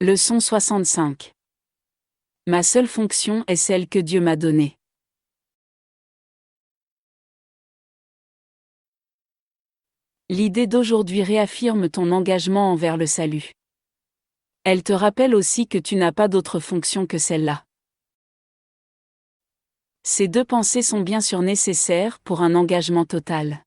Leçon 65. Ma seule fonction est celle que Dieu m'a donnée. L'idée d'aujourd'hui réaffirme ton engagement envers le salut. Elle te rappelle aussi que tu n'as pas d'autre fonction que celle-là. Ces deux pensées sont bien sûr nécessaires pour un engagement total.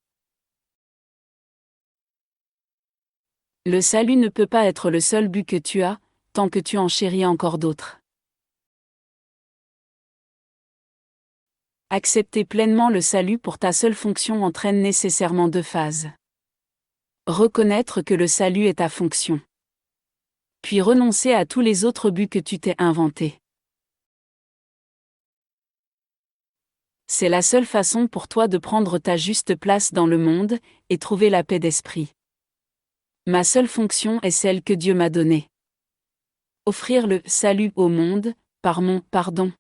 Le salut ne peut pas être le seul but que tu as, tant que tu en chéris encore d'autres. Accepter pleinement le salut pour ta seule fonction entraîne nécessairement deux phases. Reconnaître que le salut est ta fonction. Puis renoncer à tous les autres buts que tu t'es inventés. C'est la seule façon pour toi de prendre ta juste place dans le monde et trouver la paix d'esprit. Ma seule fonction est celle que Dieu m'a donnée. Offrir le salut au monde, par mon pardon.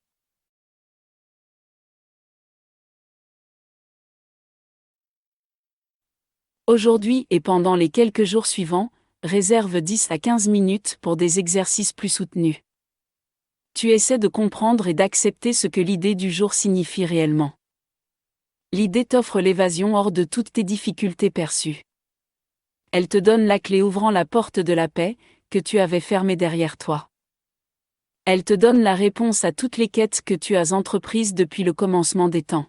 Aujourd'hui et pendant les quelques jours suivants, réserve 10 à 15 minutes pour des exercices plus soutenus. Tu essaies de comprendre et d'accepter ce que l'idée du jour signifie réellement. L'idée t'offre l'évasion hors de toutes tes difficultés perçues. Elle te donne la clé ouvrant la porte de la paix, que tu avais fermée derrière toi. Elle te donne la réponse à toutes les quêtes que tu as entreprises depuis le commencement des temps.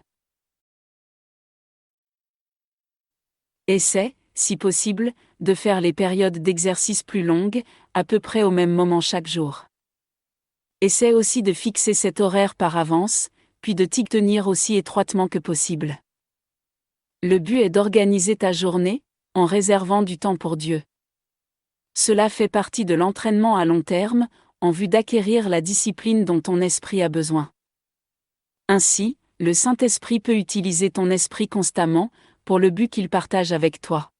Essaie, si possible, de faire les périodes d'exercice plus longues, à peu près au même moment chaque jour. Essaie aussi de fixer cet horaire par avance, puis de t'y tenir aussi étroitement que possible. Le but est d'organiser ta journée, en réservant du temps pour Dieu. Cela fait partie de l'entraînement à long terme, en vue d'acquérir la discipline dont ton esprit a besoin. Ainsi, le Saint-Esprit peut utiliser ton esprit constamment, pour le but qu'il partage avec toi.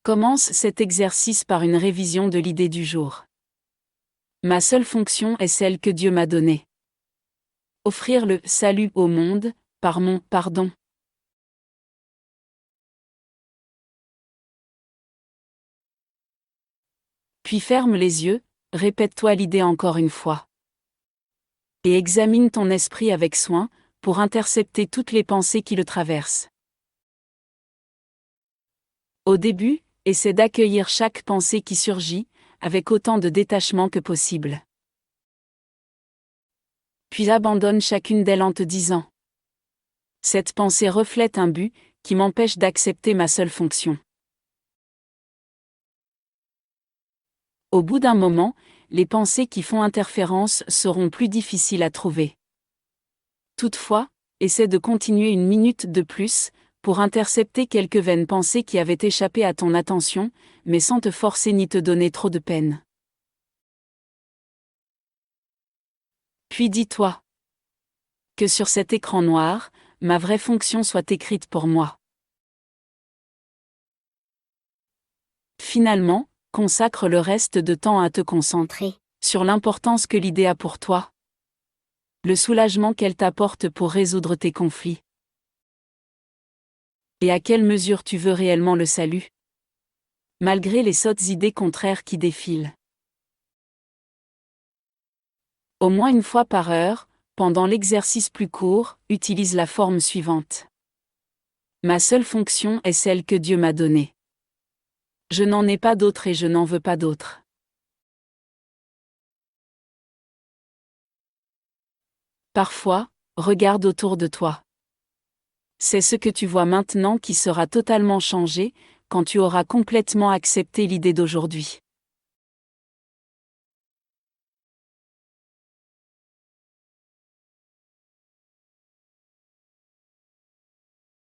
Commence cet exercice par une révision de l'idée du jour. Ma seule fonction est celle que Dieu m'a donnée. Offrir le salut au monde, par mon pardon. Puis ferme les yeux, répète-toi l'idée encore une fois. Et examine ton esprit avec soin, pour intercepter toutes les pensées qui le traversent. Au début, essaie d'accueillir chaque pensée qui surgit, avec autant de détachement que possible. Puis abandonne chacune d'elles en te disant : cette pensée reflète un but, qui m'empêche d'accepter ma seule fonction. Au bout d'un moment, les pensées qui font interférence seront plus difficiles à trouver. Toutefois, essaie de continuer une minute de plus, pour intercepter quelques vaines pensées qui avaient échappé à ton attention, mais sans te forcer ni te donner trop de peine. Puis dis-toi que sur cet écran noir, ma vraie fonction soit écrite pour moi. Finalement, consacre le reste de temps à te concentrer sur l'importance que l'idée a pour toi, le soulagement qu'elle t'apporte pour résoudre tes conflits. Et à quelle mesure tu veux réellement le salut, malgré les sottes idées contraires qui défilent. Au moins une fois par heure, pendant l'exercice plus court, utilise la forme suivante. Ma seule fonction est celle que Dieu m'a donnée. Je n'en ai pas d'autre et je n'en veux pas d'autre. Parfois, regarde autour de toi. C'est ce que tu vois maintenant qui sera totalement changé, quand tu auras complètement accepté l'idée d'aujourd'hui.